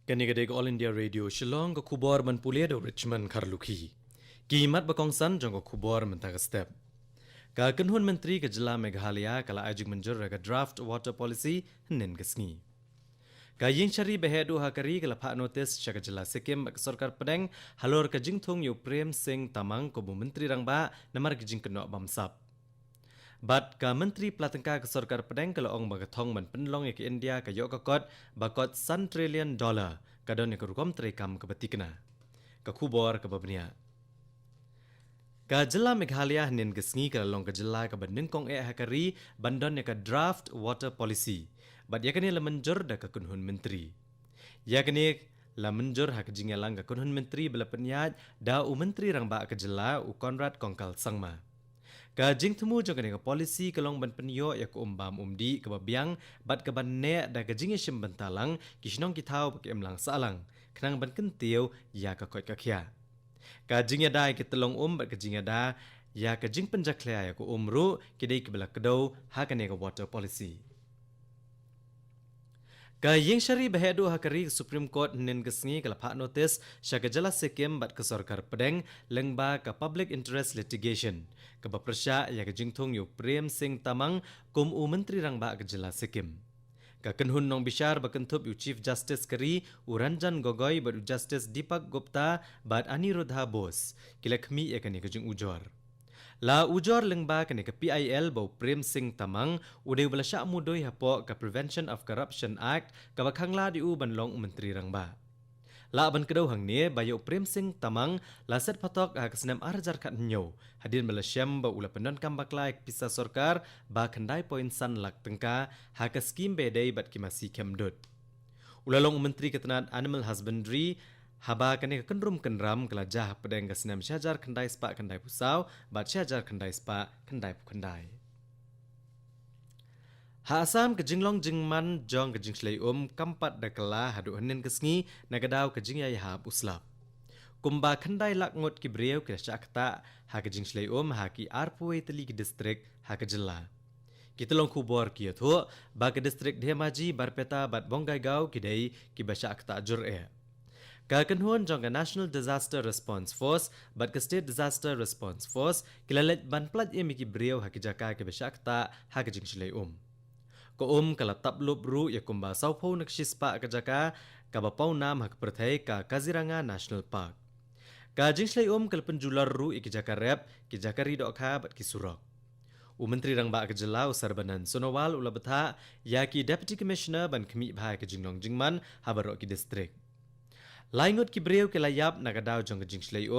Kanigade All India Radio Shillong ko kubor man pulia do Richmond Karlukhi. Kimat bakong san jong ko kubor man taga step. Ka kanhun menteri ke jela Meghalaya kala ajig menjur raga draft water policy nen kesngi. Ka ying chari behedu hakari kala pha notice chaga jela Sikkim sarkar pedeng halor ka jingthong yu Prem Singh Tamang ko bu menteri rangba namar ke jing kenok bamsap. Bat ka menteri pelatengka ke sarkar pedeng kalau ong bagathong man penlong ke India ka yok kot bakot $1 trillion ka don ke rukom trekam ke batikna ka khubor ka babnia ka jela Meghalaya nen gesngi ka long ka jela ka bandengkong hakari bandon ka draft water policy bat yakani la menjur da ka kunhun menteri yakani la menjur hak jingalang ka kunhun menteri bela penyat da u menteri rangba ka jela u Conrad Kongkal Sangma ka jing temu jong ka policy kalong ban penyo ya ko umbam umdi ka babiang bat ka ban ne da ka jing shim bentalang kisnong kitau ke emlang salang khnang ban kentiu ya ka kot ka khia ka jing ya dai ke telong bat ka jing ya da ya ka jing penjaklia ya ko umru kidai ke bela kedo ha ka ne ka water policy ka ying shari behedu hakari Supreme Court nen gesngi kala pha notice syagajala Sikkim bat ke sarkar pedeng lengba ka public interest litigation ka baprasya ya ka jingthong yu Prem Singh Tamang kum u menteri rangba ka jela Sikkim ka kenhun nong bishar bakentup yu Chief Justice kari u Ranjan Gogoi bat u Justice Deepak Gupta bat Aniruddha Bose kilakmi ya ka ni ka jing ujor La ujor lengba kene ke PIL bau Prem Singh Tamang udai bala syak mudoi hapo ke Prevention of Corruption Act ka bakhangla di u banlong menteri rangba. La ban kedau hang ne bayo Prem Singh Tamang la set patok ha kesenam arjar kat nyo hadin bala syam bau ula pendon kambakla ek pisa sarkar ba khandai poin san lak tengka ha ke skim bedai bat kimasi kemdut. Ulalong menteri ketenat Animal Husbandry haba kene kenrum kenram kelajah pedeng kesenam syajar kendai spa kendai pusau bat syajar kendai spa kendai kendai ha asam ke jinglong jingman jong ke jingslei kampat dakala hadu hanin kesngi nagadau ke jingyai hab uslap kumba kendai lakngot ki breu ke syakta ha ke jingslei ha ki arpui teli ke distrik ha ke jela kita long kubor ki tho ba ke distrik Dhemaji barpeta bat bonggai gau kidai ki basyakta jur ka kanhuan jong ka National Disaster Response Force bat ka State Disaster Response Force kilalet ban plat ki breu ha ki jaka ke besyakta ha ke jingslei ko kala taplub ru ya kumba saupho nakshispa ka jaka ka bapau nam ha perthai ka Kaziranga National Park ka jingslei kal penjular ru ki jaka rep ki jaka ri dok kha bat ki surok menteri rangba ka jelau Sarbanan Sonowal ula betha ya ki Deputy Commissioner ban khmi bhai ka jinglong jingman ha barok ki district Laingot ki breu ke layap nagadau jong jingslei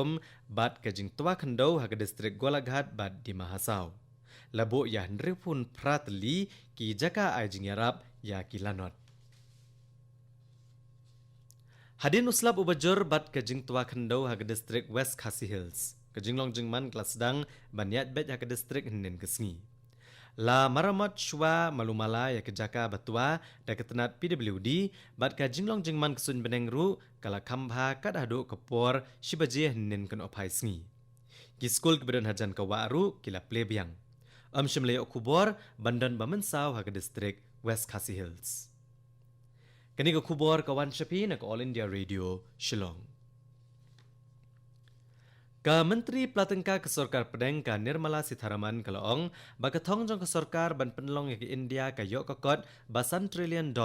bat ke jing tua khandau ha ke distrik Golaghat bat di Mahasau. Labo ya hendrepun pratli ki jaka ai jing yarap ya ki lanot. Hadin uslap ubajur bat ke jing tua khandau ha ke distrik West Khasi Hills. Ke jinglong jingman kelas sedang baniat bet ha ke distrik Nen Kesngi. La maramat shwa malumala ya kejaka batua da ketenat PWD bat ka jinglong jingman kesun benengru kala kambha kat hadu kepor shibaje nen kan opai sngi ki skul kebedan hajan ka waru kila plebyang shimle okubor bandan bamensau ha ke distrik West Khasi Hills kani ka kubor kawan shapi na All India Radio Shillong Ka Menteri Pelatengka ke Sarkar Pedeng ka Nirmala Sitharaman kalaong bagathong jong ke sarkar ban penlong ke India ka yok kokot $1 trillion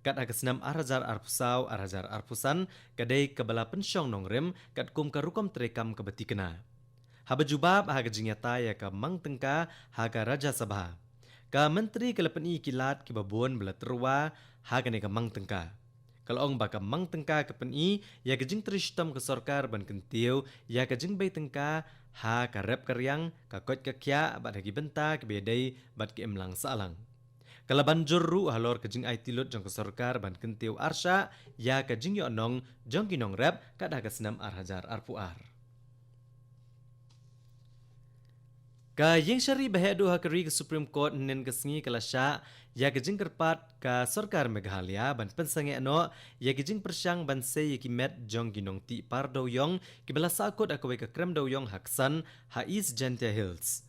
kat agasnam arhajar arpusau arhajar arpusan kadai kabala pensyong nongrem kat kum ka rukom trekam ke betikena habajubab ha gajingata ya ka mangtengka ha ka Raja Sabha ka Menteri kelepeni kilat ki babon bela terwa ha ka ne ka mangtengka Kalong baka mang tengka ke peni ya kejing trishtam ke sarkar ban kentiu ya kejing bay tengka ha ka rep karyang ka kot ka kya bat hagi benta ke bedai bat ke emlang salang. Kala banjur ru halor kejing ai tilut jong ke sarkar ban kentiu arsha ya kejing yo nong jong kinong rep ka dah kesenam arhajar arpuar. Ka yeng syari behedu hakari ke Supreme Court nen kesngi kalasya ya kejing kerpat ka sarkar Meghalaya ban pensange ano ya kejing persyang ban se ki met jong ginong ti par do yong ki bala sakot akawe ka krem do yong haksan ha East Gentia Hills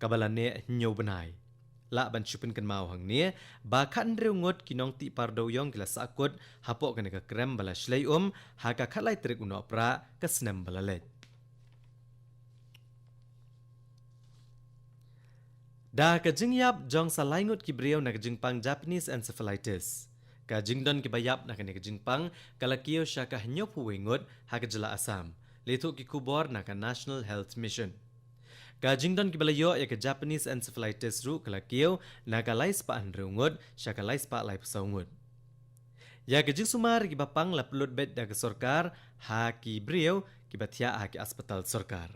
kabalane nyo benai la ban chupin kan mau hang ne ba khan reu ngot kinong ti pardo yong kila sakut hapo kan ka krem bala shlei ha ka khalai trik uno pra ka snem bala let da ka jingyap jong salai ngot ki breu na ka jingpang Japanese encephalitis ka jingdon ki bayap na ka jingpang kalakio sha ka hnyop huwengot ha ka jala Assam letu ki kubor na ka National Health Mission ka jingdon ki balayo ya ka Japanese encephalitis ru kalakio na ka lais pa anreungot sha ka lais pa lai pasaungot ya ka jingsumar ki bapang la pelot bed da ka sarkar ha ki breu ki bathia ha ki hospital sarkar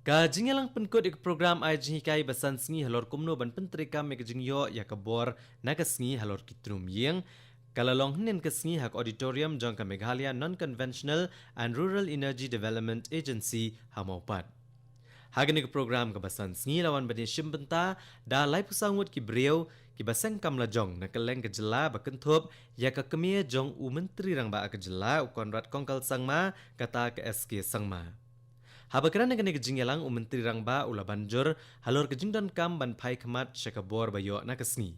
ka jingalang penkot ik program ai jingkai basan sngi halor kumno ban pentrika me jingyo ya ka bor na ka sngi halor kitrum yeng kalalong hnen ka sngi hak auditorium jong ka Meghalaya Non-Conventional and Rural Energy Development Agency hamaupat hagen ik program ka basan sngi lawan bani shimbenta da lai pusangut ki breu ki basang kamla jong na kaleng ka jela bakenthop ya ka kemie jong u menteri rang ba ka jela u konrad kongkal sangma kata ka SK sangma habakran ngan ke jingyalang u menteri rangba ula banjur halor ke jingdan kam ban phai khmat shakabor bayo na kasngi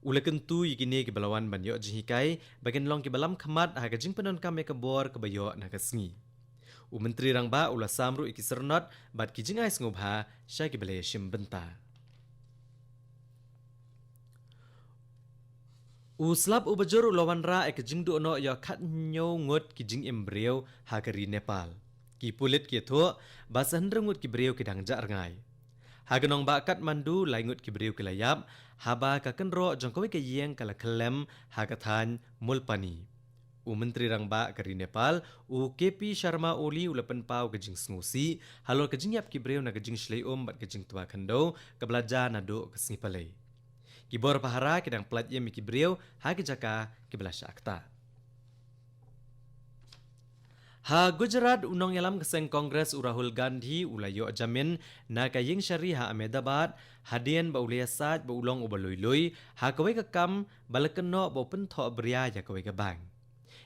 ulakan tu yikine ke balawan ban yo jihikai bagen long ke balam khmat ha ke jingpenon kam ke bor ke bayo na kasngi u menteri rangba ula samru ikisernot bat ki jingai ngobha sha ke bale shim benta u slap u bajur ulawan ra ke jingdu no yo khat nyo ngot ki jing embryo ha ke ri Nepal ki pulit ki tho basan rengut ki breu ki dang jar ngai hagenong ba Kathmandu laingut ki breu ki layap haba ka kenro jongkowi ke yeng kala klem hagathan mulpani u menteri rangba kari Nepal u KP Sharma Oli ulapan pau ke jing snusi halor ke jingyap ki breu na ke jing shlei bat ke jing tua khando ke belaja na do ke sngi palai ki bor pahara ki dang plat yem ki breu ha ke jaka ki belasha akta ha Gujarat unong yalam keseng Kongres Rahul Gandhi ulayo jamin na kaying syari ha Ahmedabad hadien ba ulia sat ba ulong ubaloy ha kawai ka kam balakeno ba pentho bria ya kawai ka bang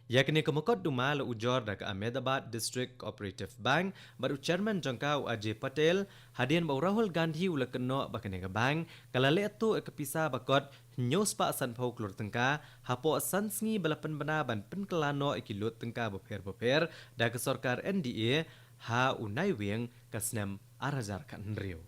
yakni kamukot duma la ujor da ka Ahmedabad District Cooperative Bank baru chairman jangkau Ajay Patel hadien ba Rahul Gandhi ulakeno ba kane ka bang kalale tu ekapisa bakot nyos pa san phau klur tengka hapo san sngi balapan bana ban penkelano ikilut tengka boper da ke sarkar NDA ha unai weng kasnem arazar kan riu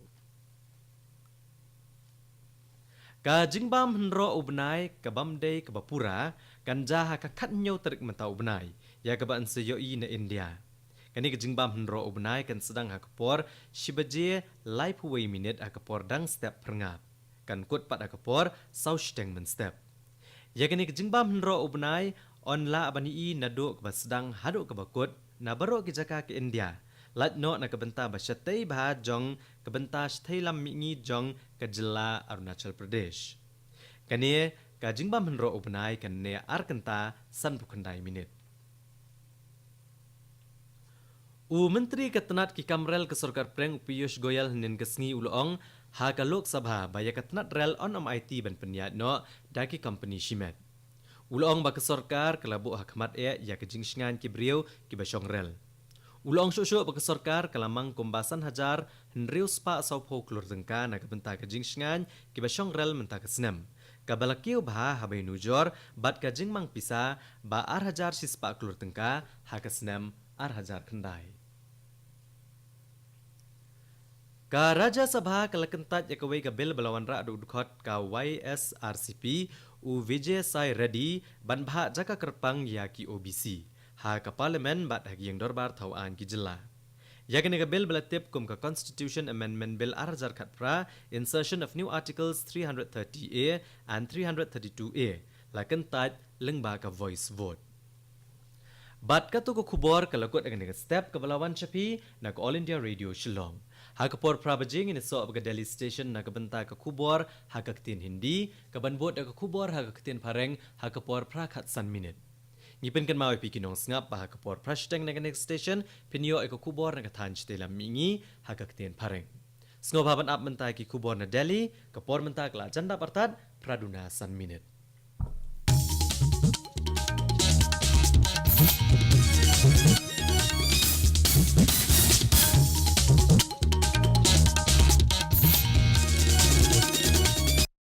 ka jingbam hnro ubnai ka bamdei ka bapura kan jaha ka khat nyau terik mentau ubnai ya ka ban seyoi na India kani ka jingbam hnro ubnai kan sedang hakapor shibaje life way minute hakapor dang step perngap kan kut pat akapor saush teng men step yakni ke jingbam hnro ubnai onla abani I nado ke basdang hado ke bakut na baro ke jaka ke India lat no na kebenta bashatei bah jong kebenta sthei lam mingi jong ke jela Arunachal Pradesh kani ka jingbam hnro ubnai kan ne arkanta san bukandai minit u menteri ketenat ki kamrel ke sarkar preng Piyush Goyal hnen kesngi ulong ha ka Lok Sabha baya ketenat rel on IT ban penyat no daki company Shimet ulong ba ke sarkar kelabu hakmat ya ke jingsngan ki briu ki basong rel ulong shosho ba ke sarkar kalamang kumbasan hajar hnriu spa saupo klur tengka na ke benta ke jingsngan ki basong rel menta ke snem kabalakiu bah habai nujor bat ka jingmang pisa ba ar hajar sispa klur tengka ha ke snem ar hajar kendai ka Raja Sabha kalakentat yakawai ka bil balawan ra adu dukhot ka YSRCP u Vijay Sai Reddy ban bha jaka kerpang ya ki OBC ha ka parlimen bat hagi yang dorbar thawan ki jela yakni ka bil balatip kum ka Constitution Amendment Bill arjar khatpra insertion of new articles 330A and 332A lakentat lengba ka voice vote bat ka tu ko khubor kalakot ang step ka balawan chapi na All India Radio Shillong hakapor prabajing in so abga Delhi station nakabenta ka kubor hakaktin Hindi kabanbot ka kubor hakaktin pareng hakapor prakhat san minute ngipin kan mawi pikinong ngap pa hakapor prashteng na next station pinyo ka kubor na kathan chitela mingi hakaktin pareng sngobaban up menta ki kubor na Delhi kapor menta kla janda partat praduna san minute